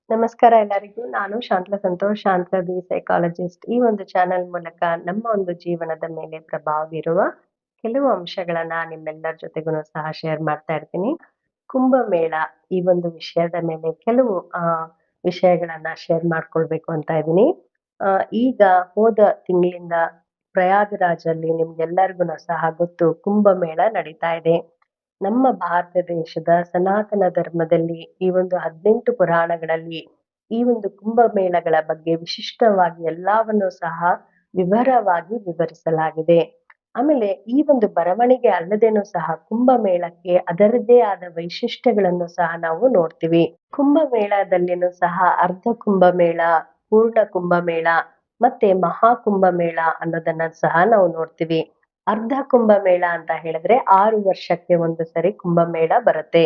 ನಮಸ್ಕಾರ ಎಲ್ಲರಿಗೂ. ನಾನು ಶಾಂತಲಾ ಸಂತೋಷ್, ಶಾಂತಲಾ ದಿ ಸೈಕಾಲಜಿಸ್ಟ್. ಈ ಒಂದು ಚಾನೆಲ್ ಮೂಲಕ ನಮ್ಮ ಒಂದು ಜೀವನದ ಮೇಲೆ ಪ್ರಭಾವ ಬೀರುವ ಕೆಲವು ಅಂಶಗಳನ್ನ ನಿಮ್ಮೆಲ್ಲರ ಜೊತೆಗೂ ಸಹ ಶೇರ್ ಮಾಡ್ತಾ ಇರ್ತೀನಿ. ಕುಂಭಮೇಳ ಈ ಒಂದು ವಿಷಯದ ಮೇಲೆ ಕೆಲವು ವಿಷಯಗಳನ್ನ ಶೇರ್ ಮಾಡ್ಕೊಳ್ಬೇಕು ಅಂತ ಇದ್ದೀನಿ. ಈಗ ಹೋದ ತಿಂಗಳಿಂದ ಪ್ರಯಾಗರಾಜಲ್ಲಿ ನಿಮ್ಗೆಲ್ಲರಿಗೂ ಸಹ ಗೊತ್ತು, ಕುಂಭಮೇಳ ನಡೀತಾ ಇದೆ. ನಮ್ಮ ಭಾರತ ದೇಶದ ಸನಾತನ ಧರ್ಮದಲ್ಲಿ ಈ ಒಂದು 18 ಪುರಾಣಗಳಲ್ಲಿ ಈ ಒಂದು ಕುಂಭಮೇಳಗಳ ಬಗ್ಗೆ ವಿಶಿಷ್ಟವಾಗಿ ಎಲ್ಲವನ್ನು ಸಹ ವಿವರವಾಗಿ ವಿವರಿಸಲಾಗಿದೆ. ಆಮೇಲೆ ಈ ಒಂದು ಬರವಣಿಗೆ ಅಲ್ಲದೇನೂ ಸಹ ಕುಂಭಮೇಳಕ್ಕೆ ಅದರದ್ದೇ ಆದ ವೈಶಿಷ್ಟ್ಯಗಳನ್ನು ಸಹ ನಾವು ನೋಡ್ತೀವಿ. ಕುಂಭಮೇಳದಲ್ಲಿನೂ ಸಹ ಅರ್ಧ ಕುಂಭಮೇಳ, ಪೂರ್ಣ ಕುಂಭಮೇಳ ಮತ್ತೆ ಮಹಾ ಕುಂಭಮೇಳ ಅನ್ನೋದನ್ನ ಸಹ ನಾವು ನೋಡ್ತೀವಿ. ಅರ್ಧ ಕುಂಭಮೇಳ ಅಂತ ಹೇಳಿದ್ರೆ 6 ವರ್ಷಕ್ಕೆ ಒಂದು ಸರಿ ಕುಂಭಮೇಳ ಬರುತ್ತೆ.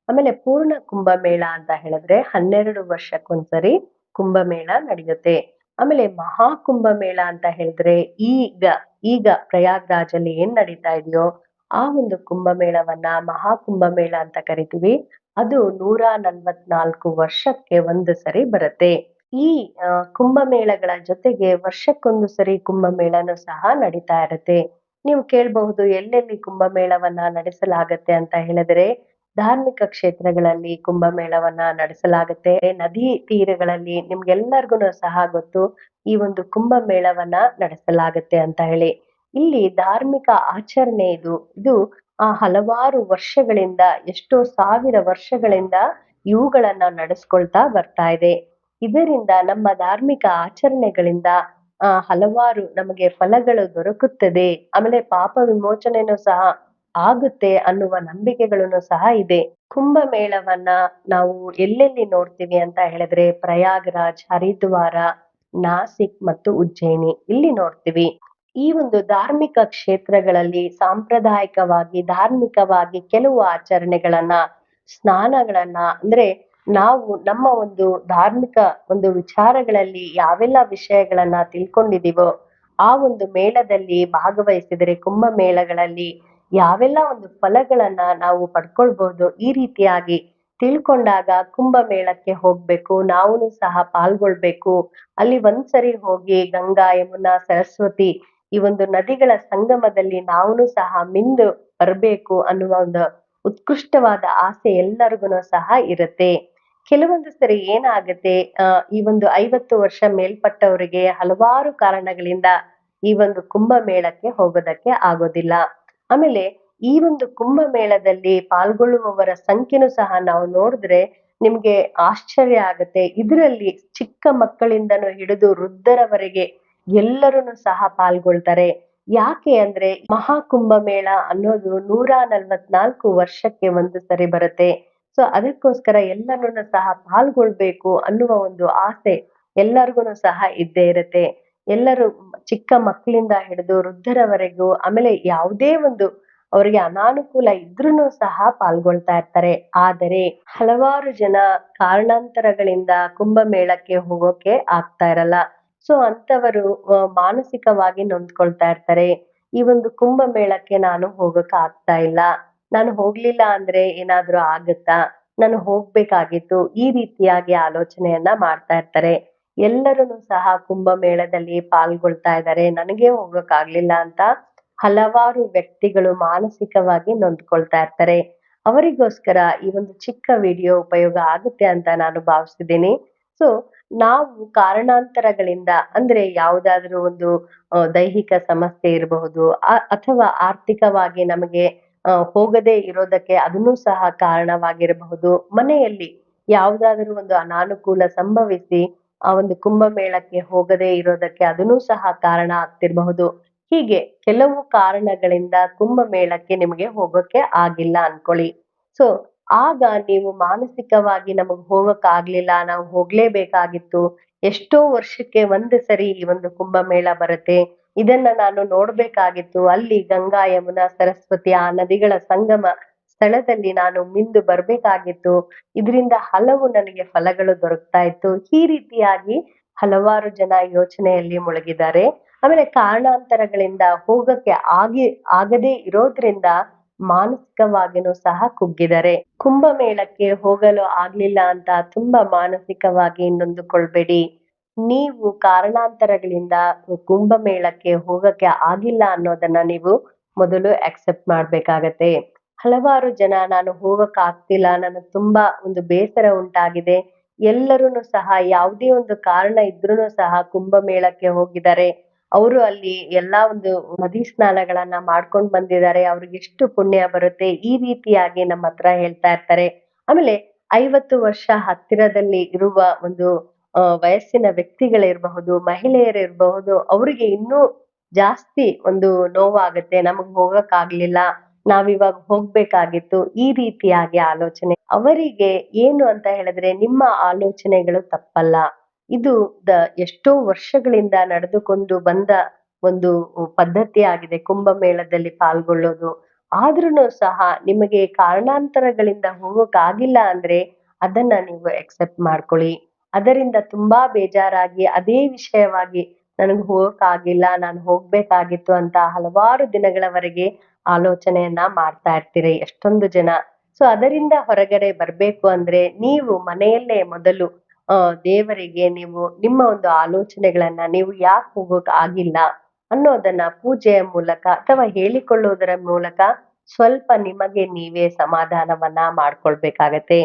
ಆಮೇಲೆ ಪೂರ್ಣ ಕುಂಭಮೇಳ ಅಂತ ಹೇಳಿದ್ರೆ 12 ವರ್ಷಕ್ಕೊಂದ್ಸರಿ ಕುಂಭಮೇಳ ನಡೆಯುತ್ತೆ. ಆಮೇಲೆ ಮಹಾ ಕುಂಭಮೇಳ ಅಂತ ಹೇಳಿದ್ರೆ ಈಗ ಈಗ ಪ್ರಯಾಗ್ರಾಜಲ್ಲಿ ಏನ್ ನಡೀತಾ ಇದೆಯೋ ಆ ಒಂದು ಕುಂಭಮೇಳವನ್ನ ಮಹಾ ಕುಂಭಮೇಳ ಅಂತ ಕರಿತೀವಿ. ಅದು 144 ವರ್ಷಕ್ಕೆ ಒಂದು ಸರಿ ಬರುತ್ತೆ. ಈ ಕುಂಭಮೇಳಗಳ ಜೊತೆಗೆ ವರ್ಷಕ್ಕೊಂದು ಸರಿ ಕುಂಭಮೇಳನೂ ಸಹ ನಡೀತಾ ಇರುತ್ತೆ. ನೀವು ಕೇಳಬಹುದು, ಎಲ್ಲೆಲ್ಲಿ ಕುಂಭಮೇಳವನ್ನ ನಡೆಸಲಾಗತ್ತೆ ಅಂತ ಹೇಳಿದ್ರೆ, ಧಾರ್ಮಿಕ ಕ್ಷೇತ್ರಗಳಲ್ಲಿ ಕುಂಭಮೇಳವನ್ನ ನಡೆಸಲಾಗುತ್ತೆ. ನದಿ ತೀರಗಳಲ್ಲಿ ನಿಮ್ಗೆಲ್ಲರಿಗೂ ಸಹ ಗೊತ್ತು, ಈ ಒಂದು ಕುಂಭಮೇಳವನ್ನ ನಡೆಸಲಾಗತ್ತೆ ಅಂತ ಹೇಳಿ. ಇಲ್ಲಿ ಧಾರ್ಮಿಕ ಆಚರಣೆ ಇದು ಹಲವಾರು ವರ್ಷಗಳಿಂದ, ಎಷ್ಟೋ ಸಾವಿರ ವರ್ಷಗಳಿಂದ ಇವುಗಳನ್ನ ನಡೆಸ್ಕೊಳ್ತಾ ಬರ್ತಾ ಇದೆ. ಇದರಿಂದ ನಮ್ಮ ಧಾರ್ಮಿಕ ಆಚರಣೆಗಳಿಂದ ಹಲವಾರು ನಮಗೆ ಫಲಗಳು ದೊರಕುತ್ತದೆ. ಆಮೇಲೆ ಪಾಪ ವಿಮೋಚನೆನೂ ಸಹ ಆಗುತ್ತೆ ಅನ್ನುವ ನಂಬಿಕೆಗಳನ್ನು ಸಹ ಇದೆ. ಕುಂಭಮೇಳವನ್ನ ನಾವು ಎಲ್ಲೆಲ್ಲಿ ನೋಡ್ತೀವಿ ಅಂತ ಹೇಳಿದ್ರೆ, ಪ್ರಯಾಗ್ರಾಜ್, ಹರಿದ್ವಾರ, ನಾಸಿಕ್ ಮತ್ತು ಉಜ್ಜಯಿನಿ ಇಲ್ಲಿ ನೋಡ್ತೀವಿ. ಈ ಒಂದು ಧಾರ್ಮಿಕ ಕ್ಷೇತ್ರಗಳಲ್ಲಿ ಸಾಂಪ್ರದಾಯಿಕವಾಗಿ ಧಾರ್ಮಿಕವಾಗಿ ಕೆಲವು ಆಚರಣೆಗಳನ್ನ, ಸ್ನಾನಗಳನ್ನ, ಅಂದ್ರೆ ನಾವು ನಮ್ಮ ಒಂದು ಧಾರ್ಮಿಕ ಒಂದು ವಿಚಾರಗಳಲ್ಲಿ ಯಾವೆಲ್ಲ ವಿಷಯಗಳನ್ನ ತಿಳ್ಕೊಂಡಿದೀವೋ ಆ ಒಂದು ಮೇಳದಲ್ಲಿ ಭಾಗವಹಿಸಿದರೆ, ಕುಂಭಮೇಳಗಳಲ್ಲಿ ಯಾವೆಲ್ಲ ಒಂದು ಫಲಗಳನ್ನ ನಾವು ಪಡ್ಕೊಳ್ಬಹುದು, ಈ ರೀತಿಯಾಗಿ ತಿಳ್ಕೊಂಡಾಗ ಕುಂಭಮೇಳಕ್ಕೆ ಹೋಗ್ಬೇಕು, ನಾವುನು ಸಹ ಪಾಲ್ಗೊಳ್ಬೇಕು. ಅಲ್ಲಿ ಒಂದ್ಸರಿ ಹೋಗಿ ಗಂಗಾ, ಯಮುನಾ, ಸರಸ್ವತಿ ಈ ಒಂದು ನದಿಗಳ ಸಂಗಮದಲ್ಲಿ ನಾವುನು ಸಹ ಮಿಂದು ಬರ್ಬೇಕು ಅನ್ನುವ ಒಂದು ಉತ್ಕೃಷ್ಟವಾದ ಆಸೆ ಎಲ್ಲರಿಗೂ ಸಹ ಇರುತ್ತೆ. ಕೆಲವೊಂದು ಸರಿ ಏನಾಗತ್ತೆ, ಈ ಒಂದು 50 ವರ್ಷ ಮೇಲ್ಪಟ್ಟವರಿಗೆ ಹಲವಾರು ಕಾರಣಗಳಿಂದ ಈ ಒಂದು ಕುಂಭಮೇಳಕ್ಕೆ ಹೋಗೋದಕ್ಕೆ ಆಗೋದಿಲ್ಲ. ಆಮೇಲೆ ಈ ಒಂದು ಕುಂಭಮೇಳದಲ್ಲಿ ಪಾಲ್ಗೊಳ್ಳುವವರ ಸಂಖ್ಯೆನೂ ಸಹ ನಾವು ನೋಡಿದ್ರೆ ನಿಮ್ಗೆ ಆಶ್ಚರ್ಯ ಆಗತ್ತೆ. ಇದರಲ್ಲಿ ಚಿಕ್ಕ ಮಕ್ಕಳಿಂದನೂ ಹಿಡಿದು ವೃದ್ಧರವರೆಗೆ ಎಲ್ಲರೂ ಸಹ ಪಾಲ್ಗೊಳ್ತಾರೆ. ಯಾಕೆ ಅಂದ್ರೆ ಮಹಾ ಕುಂಭಮೇಳ ಅನ್ನೋದು 144 ವರ್ಷಕ್ಕೆ ಒಂದು ಸರಿ ಬರುತ್ತೆ. ಸೊ ಅದಕ್ಕೋಸ್ಕರ ಎಲ್ಲರನ್ನು ಸಹ ಪಾಲ್ಗೊಳ್ಬೇಕು ಅನ್ನುವ ಒಂದು ಆಸೆ ಎಲ್ಲರಿಗೂ ಸಹ ಇದ್ದೇ ಇರುತ್ತೆ. ಎಲ್ಲರೂ ಚಿಕ್ಕ ಮಕ್ಕಳಿಂದ ಹಿಡಿದು ವೃದ್ಧರವರೆಗೂ, ಆಮೇಲೆ ಯಾವುದೇ ಒಂದು ಅವರಿಗೆ ಅನಾನುಕೂಲ ಇದ್ರೂನು ಸಹ ಪಾಲ್ಗೊಳ್ತಾ ಇರ್ತಾರೆ. ಆದರೆ ಹಲವಾರು ಜನ ಕಾರಣಾಂತರಗಳಿಂದ ಕುಂಭಮೇಳಕ್ಕೆ ಹೋಗೋಕೆ ಆಗ್ತಾ ಇರಲ್ಲ. ಸೊ ಅಂತವರು ಮಾನಸಿಕವಾಗಿ ನೊಂದ್ಕೊಳ್ತಾ ಇರ್ತಾರೆ. ಈ ಒಂದು ಕುಂಭಮೇಳಕ್ಕೆ ನಾನು ಹೋಗಕ್ ಆಗ್ತಾ ಇಲ್ಲ, ನಾನು ಹೋಗ್ಲಿಲ್ಲ ಅಂದ್ರೆ ಏನಾದ್ರೂ ಆಗತ್ತಾ, ನಾನು ಹೋಗ್ಬೇಕಾಗಿತ್ತು, ಈ ರೀತಿಯಾಗಿ ಆಲೋಚನೆಯನ್ನ ಮಾಡ್ತಾ ಇರ್ತಾರೆ. ಎಲ್ಲರೂ ಸಹ ಕುಂಭಮೇಳದಲ್ಲಿ ಪಾಲ್ಗೊಳ್ತಾ ಇದ್ದಾರೆ, ನನಗೆ ಹೋಗಕ್ ಆಗ್ಲಿಲ್ಲ ಅಂತ ಹಲವಾರು ವ್ಯಕ್ತಿಗಳು ಮಾನಸಿಕವಾಗಿ ನೊಂದ್ಕೊಳ್ತಾ ಇರ್ತಾರೆ. ಅವರಿಗೋಸ್ಕರ ಈ ಒಂದು ಚಿಕ್ಕ ವಿಡಿಯೋ ಉಪಯೋಗ ಆಗುತ್ತೆ ಅಂತ ನಾನು ಭಾವಿಸಿದ್ದೀನಿ. ಸೊ ನಾವು ಕಾರಣಾಂತರಗಳಿಂದ, ಅಂದ್ರೆ ಯಾವುದಾದ್ರೂ ಒಂದು ದೈಹಿಕ ಸಮಸ್ಯೆ ಇರಬಹುದು, ಅಥವಾ ಆರ್ಥಿಕವಾಗಿ ನಮಗೆ ಹೋಗದೇ ಇರೋದಕ್ಕೆ ಅದನ್ನೂ ಸಹ ಕಾರಣವಾಗಿರಬಹುದು. ಮನೆಯಲ್ಲಿ ಯಾವುದಾದರೂ ಒಂದು ಅನಾನುಕೂಲ ಸಂಭವಿಸಿ ಆ ಒಂದು ಕುಂಭಮೇಳಕ್ಕೆ ಹೋಗದೇ ಇರೋದಕ್ಕೆ ಅದನ್ನೂ ಸಹ ಕಾರಣ ಆಗ್ತಿರಬಹುದು. ಹೀಗೆ ಕೆಲವು ಕಾರಣಗಳಿಂದ ಕುಂಭಮೇಳಕ್ಕೆ ನಿಮಗೆ ಹೋಗೋಕೆ ಆಗಿಲ್ಲ ಅನ್ಕೊಳ್ಳಿ. ಸೊ ಆಗ ನೀವು ಮಾನಸಿಕವಾಗಿ ನಮಗ್ ಹೋಗಕ್ ಆಗ್ಲಿಲ್ಲ, ನಾವು ಹೋಗ್ಲೇಬೇಕಾಗಿತ್ತು, ಎಷ್ಟೋ ವರ್ಷಕ್ಕೆ ಒಂದು ಸರಿ ಈ ಒಂದು ಕುಂಭಮೇಳ ಬರುತ್ತೆ, ಇದನ್ನ ನಾನು ನೋಡ್ಬೇಕಾಗಿತ್ತು, ಅಲ್ಲಿ ಗಂಗಾ, ಯಮುನಾ, ಸರಸ್ವತಿ ಆ ನದಿಗಳ ಸಂಗಮ ಸ್ಥಳದಲ್ಲಿ ನಾನು ಮಿಂದು ಬರ್ಬೇಕಾಗಿತ್ತು, ಇದರಿಂದ ಹಲವು ನನಗೆ ಫಲಗಳು ದೊರಕ್ತಾ ಇತ್ತು. ಈ ರೀತಿಯಾಗಿ ಹಲವಾರು ಜನ ಯೋಚನೆಯಲ್ಲಿ ಮುಳುಗಿದ್ದಾರೆ. ಆಮೇಲೆ ಕಾರಣಾಂತರಗಳಿಂದ ಹೋಗಕ್ಕೆ ಆಗದೇ ಇರೋದ್ರಿಂದ ಮಾನಸಿಕವಾಗಿನೂ ಸಹ ಕುಗ್ಗಿದರೆ. ಕುಂಭಮೇಳಕ್ಕೆ ಹೋಗಲು ಆಗ್ಲಿಲ್ಲ ಅಂತ ತುಂಬಾ ಮಾನಸಿಕವಾಗಿ ನೊಂದುಕೊಳ್ಬೇಡಿ. ನೀವು ಕಾರಣಾಂತರಗಳಿಂದ ಕುಂಭಮೇಳಕ್ಕೆ ಹೋಗಕ್ಕೆ ಆಗಿಲ್ಲ ಅನ್ನೋದನ್ನ ನೀವು ಮೊದಲು ಅಕ್ಸೆಪ್ಟ್ ಮಾಡ್ಬೇಕಾಗತ್ತೆ. ಹಲವಾರು ಜನ ನಾನು ಹೋಗಕ್ ಆಗ್ತಿಲ್ಲ, ನನಗ್ ತುಂಬಾ ಒಂದು ಬೇಸರ ಉಂಟಾಗಿದೆ. ಎಲ್ಲರೂನು ಸಹ ಯಾವುದೇ ಒಂದು ಕಾರಣ ಇದ್ರೂನು ಸಹ ಕುಂಭಮೇಳಕ್ಕೆ ಹೋಗಿದ್ದಾರೆ. ಅವರು ಅಲ್ಲಿ ಎಲ್ಲಾ ಒಂದು ನದಿ ಸ್ನಾನಗಳನ್ನ ಮಾಡ್ಕೊಂಡ್ ಬಂದಿದ್ದಾರೆ. ಅವ್ರಿಗೆಷ್ಟು ಪುಣ್ಯ ಬರುತ್ತೆ. ಈ ರೀತಿಯಾಗಿ ನಮ್ಮ ಹತ್ರ ಹೇಳ್ತಾ ಇರ್ತಾರೆ. ಆಮೇಲೆ 50 ವರ್ಷ ಹತ್ತಿರದಲ್ಲಿ ಇರುವ ಒಂದು ವಯಸ್ಸಿನ ವ್ಯಕ್ತಿಗಳಿರಬಹುದು, ಮಹಿಳೆಯರಿರಬಹುದು, ಅವ್ರಿಗೆ ಇನ್ನೂ ಜಾಸ್ತಿ ಒಂದು ನೋವಾಗುತ್ತೆ. ನಮಗ್ ಹೋಗಕ್ ಆಗ್ಲಿಲ್ಲ, ನಾವಿವಾಗ ಹೋಗ್ಬೇಕಾಗಿತ್ತು. ಈ ರೀತಿಯಾಗಿ ಆಲೋಚನೆ. ಅವರಿಗೆ ಏನು ಅಂತ ಹೇಳಿದ್ರೆ ನಿಮ್ಮ ಆಲೋಚನೆಗಳು ತಪ್ಪಲ್ಲ. ಇದು ಎಷ್ಟೋ ವರ್ಷಗಳಿಂದ ನಡೆದುಕೊಂಡು ಬಂದ ಒಂದು ಪದ್ಧತಿ ಆಗಿದೆ ಕುಂಭಮೇಳದಲ್ಲಿ ಪಾಲ್ಗೊಳ್ಳೋದು. ಆದ್ರೂನು ಸಹ ನಿಮಗೆ ಕಾರಣಾಂತರಗಳಿಂದ ಹೋಗೋಕ್ಕಾಗಿಲ್ಲ ಅಂದ್ರೆ ಅದನ್ನ ನೀವು ಅಕ್ಸೆಪ್ಟ್ ಮಾಡ್ಕೊಳ್ಳಿ. ಅದರಿಂದ ತುಂಬಾ ಬೇಜಾರಾಗಿ ಅದೇ ವಿಷಯವಾಗಿ ನನಗ್ ಹೋಗಕ್ಕಾಗಿಲ್ಲ, ನಾನು ಹೋಗ್ಬೇಕಾಗಿತ್ತು ಅಂತ ಹಲವಾರು ದಿನಗಳವರೆಗೆ ಆಲೋಚನೆಯನ್ನ ಮಾಡ್ತಾ ಇರ್ತೀರಿ ಎಷ್ಟೊಂದು ಜನ. ಸೊ ಅದರಿಂದ ಹೊರಗಡೆ ಬರ್ಬೇಕು ಅಂದ್ರೆ ನೀವು ಮನೆಯಲ್ಲೇ ಮೊದಲು ದೇವರಿಗೆ ನೀವು ನಿಮ್ಮ ಒಂದು ಆಲೋಚನೆಗಳನ್ನ ನೀವು ಯಾಕೆ ಹೋಗೋಕ್ ಆಗಿಲ್ಲ ಅನ್ನೋದನ್ನ ಪೂಜೆಯ ಮೂಲಕ ಅಥವಾ ಹೇಳಿಕೊಳ್ಳುವುದರ ಮೂಲಕ ಸ್ವಲ್ಪ ನಿಮಗೆ ನೀವೇ ಸಮಾಧಾನವನ್ನ ಮಾಡ್ಕೊಳ್ಬೇಕಾಗತ್ತೆ.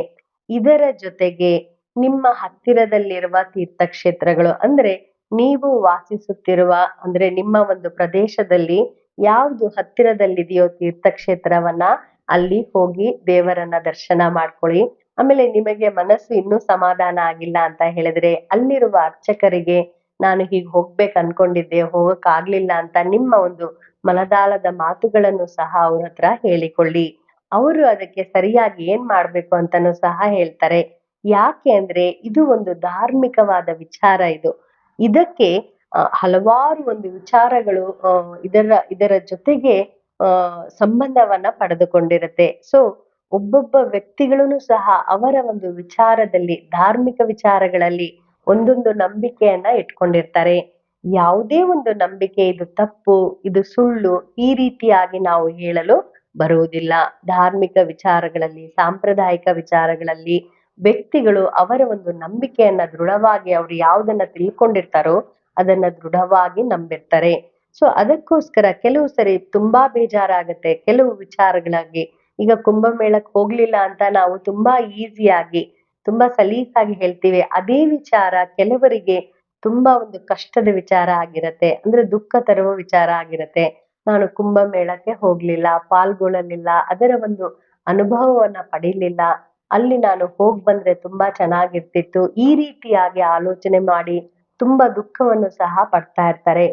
ಇದರ ಜೊತೆಗೆ ನಿಮ್ಮ ಹತ್ತಿರದಲ್ಲಿರುವ ತೀರ್ಥಕ್ಷೇತ್ರಗಳು ಅಂದ್ರೆ ನೀವು ವಾಸಿಸುತ್ತಿರುವ ಅಂದ್ರೆ ನಿಮ್ಮ ಒಂದು ಪ್ರದೇಶದಲ್ಲಿ ಯಾವ್ದು ಹತ್ತಿರದಲ್ಲಿದೆಯೋ ತೀರ್ಥಕ್ಷೇತ್ರವನ್ನ ಅಲ್ಲಿ ಹೋಗಿ ದೇವರನ್ನ ದರ್ಶನ ಮಾಡ್ಕೊಳ್ಳಿ. ಆಮೇಲೆ ನಿಮಗೆ ಮನಸ್ಸು ಇನ್ನೂ ಸಮಾಧಾನ ಆಗಿಲ್ಲ ಅಂತ ಹೇಳಿದ್ರೆ ಅಲ್ಲಿರುವ ಅರ್ಚಕರಿಗೆ ನಾನು ಹೀಗ್ ಹೋಗ್ಬೇಕು ಅನ್ಕೊಂಡಿದ್ದೆ, ಹೋಗಕ್ ಆಗ್ಲಿಲ್ಲ ಅಂತ ನಿಮ್ಮ ಒಂದು ಮನದಾಳದ ಮಾತುಗಳನ್ನು ಸಹ ಅವ್ರ ಹತ್ರ ಹೇಳಿಕೊಳ್ಳಿ. ಅವರು ಅದಕ್ಕೆ ಸರಿಯಾಗಿ ಏನ್ ಮಾಡ್ಬೇಕು ಅಂತಾನೂ ಸಹ ಹೇಳ್ತಾರೆ. ಯಾಕೆ ಅಂದ್ರೆ ಇದು ಒಂದು ಧಾರ್ಮಿಕವಾದ ವಿಚಾರ ಇದು. ಇದಕ್ಕೆ ಹಲವಾರು ಒಂದು ವಿಚಾರಗಳು ಇದರ ಜೊತೆಗೆ ಸಂಬಂಧವನ್ನ ಪಡೆದುಕೊಂಡಿರುತ್ತೆ. ಸೊ ಒಬ್ಬೊಬ್ಬ ವ್ಯಕ್ತಿಗಳೂನು ಸಹ ಅವರ ಒಂದು ವಿಚಾರದಲ್ಲಿ ಧಾರ್ಮಿಕ ವಿಚಾರಗಳಲ್ಲಿ ಒಂದೊಂದು ನಂಬಿಕೆಯನ್ನ ಇಟ್ಕೊಂಡಿರ್ತಾರೆ. ಯಾವುದೇ ಒಂದು ನಂಬಿಕೆ ಇದು ತಪ್ಪು, ಇದು ಸುಳ್ಳು ಈ ರೀತಿಯಾಗಿ ನಾವು ಹೇಳಲು ಬರುವುದಿಲ್ಲ. ಧಾರ್ಮಿಕ ವಿಚಾರಗಳಲ್ಲಿ, ಸಾಂಪ್ರದಾಯಿಕ ವಿಚಾರಗಳಲ್ಲಿ ವ್ಯಕ್ತಿಗಳು ಅವರ ಒಂದು ನಂಬಿಕೆಯನ್ನ ದೃಢವಾಗಿ ಅವ್ರು ಯಾವುದನ್ನ ತಿಳ್ಕೊಂಡಿರ್ತಾರೋ ಅದನ್ನ ದೃಢವಾಗಿ ನಂಬಿರ್ತಾರೆ. ಸೊ ಅದಕ್ಕೋಸ್ಕರ ಕೆಲವು ಸರಿ ತುಂಬಾ ಬೇಜಾರಾಗತ್ತೆ ಕೆಲವು ವಿಚಾರಗಳಾಗಿ. ಈಗ ಕುಂಭಮೇಳಕ್ ಹೋಗ್ಲಿಲ್ಲ ಅಂತ ನಾವು ತುಂಬಾ ಈಸಿಯಾಗಿ ತುಂಬಾ ಸಲೀಸಾಗಿ ಹೇಳ್ತೀವಿ. ಅದೇ ವಿಚಾರ ಕೆಲವರಿಗೆ ತುಂಬಾ ಒಂದು ಕಷ್ಟದ ವಿಚಾರ ಆಗಿರತ್ತೆ. ಅಂದ್ರೆ ದುಃಖ ತರುವ ವಿಚಾರ ಆಗಿರತ್ತೆ. ನಾನು ಕುಂಭಮೇಳಕ್ಕೆ ಹೋಗ್ಲಿಲ್ಲ, ಪಾಲ್ಗೊಳ್ಳಲಿಲ್ಲ, ಅದರ ಒಂದು ಅನುಭವವನ್ನ ಪಡೀಲಿಲ್ಲ. ಅಲ್ಲಿ ನಾನು ಹೋಗ್ ಬಂದ್ರೆ ತುಂಬಾ ಚೆನ್ನಾಗಿರ್ತಿತ್ತು. ಈ ರೀತಿಯಾಗಿ ಆಲೋಚನೆ ಮಾಡಿ ತುಂಬಾ ದುಃಖವನ್ನು ಸಹ ಪಡ್ತಾ ಇರ್ತಾರೆ.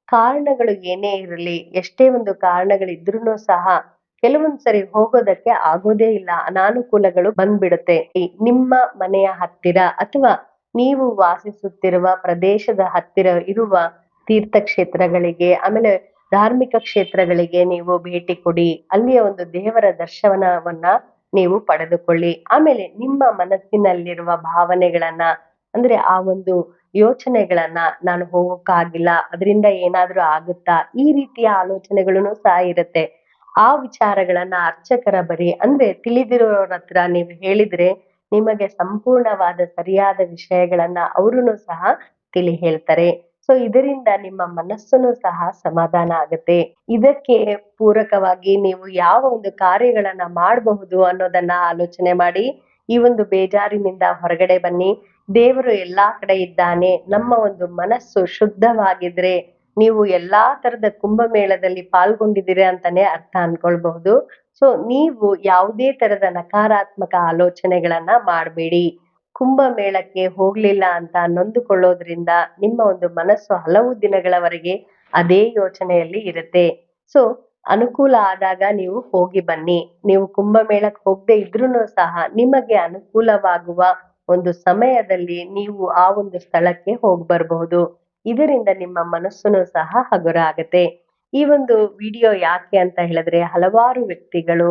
ಕಾರಣಗಳು ಏನೇ ಇರಲಿ, ಎಷ್ಟೇ ಒಂದು ಕಾರಣಗಳಿದ್ರೂನು ಸಹ ಕೆಲವೊಂದ್ ಸರಿ ಹೋಗೋದಕ್ಕೆ ಆಗೋದೇ ಇಲ್ಲ. ಅನಾನುಕೂಲಗಳು ಬಂದ್ಬಿಡುತ್ತೆ. ನಿಮ್ಮ ಮನೆಯ ಹತ್ತಿರ ಅಥವಾ ನೀವು ವಾಸಿಸುತ್ತಿರುವ ಪ್ರದೇಶದ ಹತ್ತಿರ ಇರುವ ತೀರ್ಥಕ್ಷೇತ್ರಗಳಿಗೆ ಆಮೇಲೆ ಧಾರ್ಮಿಕ ಕ್ಷೇತ್ರಗಳಿಗೆ ನೀವು ಭೇಟಿ ಕೊಡಿ. ಅಲ್ಲಿಯ ಒಂದು ದೇವರ ದರ್ಶನವನ್ನ ನೀವು ಪಡೆದುಕೊಳ್ಳಿ. ಆಮೇಲೆ ನಿಮ್ಮ ಮನಸ್ಸಿನಲ್ಲಿರುವ ಭಾವನೆಗಳನ್ನ ಅಂದ್ರೆ ಆ ಒಂದು ಯೋಚನೆಗಳನ್ನ ನಾನು ಹೋಗೋಕ್ಕಾಗಿಲ್ಲ, ಅದರಿಂದ ಏನಾದ್ರೂ ಆಗುತ್ತಾ? ಈ ರೀತಿಯ ಆಲೋಚನೆಗಳೂನು ಸಹ ಇರುತ್ತೆ. ಆ ವಿಚಾರಗಳನ್ನ ಅರ್ಚಕರ ಬಳಿ ಅಂದ್ರೆ ತಿಳಿದಿರೋರ ಹತ್ರ ನೀವು ಹೇಳಿದ್ರೆ ನಿಮಗೆ ಸಂಪೂರ್ಣವಾದ ಸರಿಯಾದ ವಿಷಯಗಳನ್ನ ಅವರುನು ಸಹ ತಿಳಿ ಹೇಳ್ತಾರೆ. ಸೊ ಇದರಿಂದ ನಿಮ್ಮ ಮನಸ್ಸುನು ಸಹ ಸಮಾಧಾನ ಆಗುತ್ತೆ. ಇದಕ್ಕೆ ಪೂರಕವಾಗಿ ನೀವು ಯಾವ ಒಂದು ಕಾರ್ಯಗಳನ್ನ ಮಾಡಬಹುದು ಅನ್ನೋದನ್ನ ಆಲೋಚನೆ ಮಾಡಿ ಈ ಒಂದು ಬೇಜಾರಿನಿಂದ ಹೊರಗಡೆ ಬನ್ನಿ. ದೇವರು ಎಲ್ಲಾ ಕಡೆ ಇದ್ದಾನೆ. ನಮ್ಮ ಒಂದು ಮನಸ್ಸು ಶುದ್ಧವಾಗಿದ್ರೆ ನೀವು ಎಲ್ಲಾ ತರದ ಕುಂಭಮೇಳದಲ್ಲಿ ಪಾಲ್ಗೊಂಡಿದ್ದೀರಾ ಅಂತಾನೆ ಅರ್ಥ ಅನ್ಕೊಳ್ಬಹುದು. ಸೊ ನೀವು ಯಾವುದೇ ತರದ ನಕಾರಾತ್ಮಕ ಆಲೋಚನೆಗಳನ್ನ ಮಾಡ್ಬೇಡಿ. ಕುಂಭಮೇಳಕ್ಕೆ ಹೋಗ್ಲಿಲ್ಲ ಅಂತ ನೊಂದುಕೊಳ್ಳೋದ್ರಿಂದ ನಿಮ್ಮ ಒಂದು ಮನಸ್ಸು ಹಲವು ದಿನಗಳವರೆಗೆ ಅದೇ ಯೋಚನೆಯಲ್ಲಿ ಇರುತ್ತೆ. ಸೊ ಅನುಕೂಲ ಆದಾಗ ನೀವು ಹೋಗಿ ಬನ್ನಿ. ನೀವು ಕುಂಭಮೇಳಕ್ಕೆ ಹೋಗದೆ ಇದ್ರೂನು ಸಹ ನಿಮಗೆ ಅನುಕೂಲವಾಗುವ ಒಂದು ಸಮಯದಲ್ಲಿ ನೀವು ಆ ಒಂದು ಸ್ಥಳಕ್ಕೆ ಹೋಗಿ ಬರಬಹುದು. ಇದರಿಂದ ನಿಮ್ಮ ಮನಸ್ಸುನು ಸಹ ಹಗುರ ಆಗತ್ತೆ. ಈ ಒಂದು ವಿಡಿಯೋ ಯಾಕೆ ಅಂತ ಹೇಳಿದ್ರೆ ಹಲವಾರು ವ್ಯಕ್ತಿಗಳು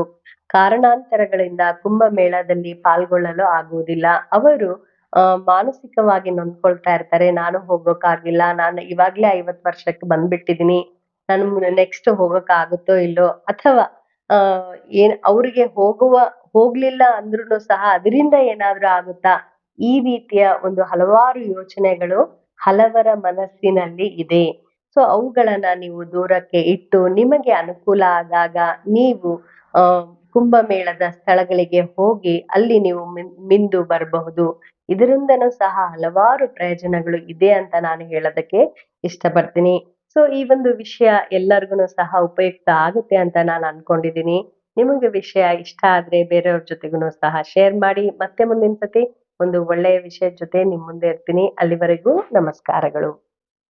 ಕಾರಣಾಂತರಗಳಿಂದ ಕುಂಭಮೇಳದಲ್ಲಿ ಪಾಲ್ಗೊಳ್ಳಲು ಆಗುವುದಿಲ್ಲ. ಅವರು ಮಾನಸಿಕವಾಗಿ ನೊಂದ್ಕೊಳ್ತಾ ಇರ್ತಾರೆ. ನಾನು ಹೋಗೋಕ್ಕಾಗಿಲ್ಲ, ನಾನು ಇವಾಗ್ಲೇ 50 ವರ್ಷಕ್ಕೆ ಬಂದ್ಬಿಟ್ಟಿದೀನಿ, ನಾನು ನೆಕ್ಸ್ಟ್ ಹೋಗೋಕ್ ಆಗುತ್ತೋ ಇಲ್ಲೋ, ಅಥವಾ ಆ ಅವ್ರಿಗೆ ಹೋಗ್ಲಿಲ್ಲ ಅಂದ್ರೂ ಸಹ ಅದರಿಂದ ಏನಾದ್ರೂ ಆಗುತ್ತಾ? ಈ ರೀತಿಯ ಒಂದು ಹಲವಾರು ಯೋಚನೆಗಳು ಹಲವರ ಮನಸ್ಸಿನಲ್ಲಿ ಇದೆ. ಸೊ ಅವುಗಳನ್ನ ನೀವು ದೂರಕ್ಕೆ ಇಟ್ಟು ನಿಮಗೆ ಅನುಕೂಲ ಆದಾಗ ನೀವು ಆ ಕುಂಭಮೇಳದ ಸ್ಥಳಗಳಿಗೆ ಹೋಗಿ ಅಲ್ಲಿ ನೀವು ಮಿಂದು ಬರಬಹುದು. ಇದರಿಂದನೂ ಸಹ ಹಲವಾರು ಪ್ರಯೋಜನಗಳು ಇದೆ ಅಂತ ನಾನು ಹೇಳೋದಕ್ಕೆ ಇಷ್ಟಪಡ್ತೀನಿ. ಸೊ ಈ ಒಂದು ವಿಷಯ ಎಲ್ಲರಿಗೂನು ಸಹ ಉಪಯುಕ್ತ ಆಗುತ್ತೆ ಅಂತ ನಾನು ಅನ್ಕೊಂಡಿದ್ದೀನಿ. ನಿಮಗೆ ವಿಷಯ ಇಷ್ಟ ಆದ್ರೆ ಬೇರೆಯವ್ರ ಜೊತೆಗೂನು ಸಹ ಶೇರ್ ಮಾಡಿ. ಮತ್ತೆ ಮುಂದಿನ ಸತಿ ಒಂದು ಒಳ್ಳೆಯ ವಿಷಯದ ಜೊತೆ ನಿಮ್ ಮುಂದೆ ಇರ್ತೀನಿ. ಅಲ್ಲಿವರೆಗೂ ನಮಸ್ಕಾರಗಳು.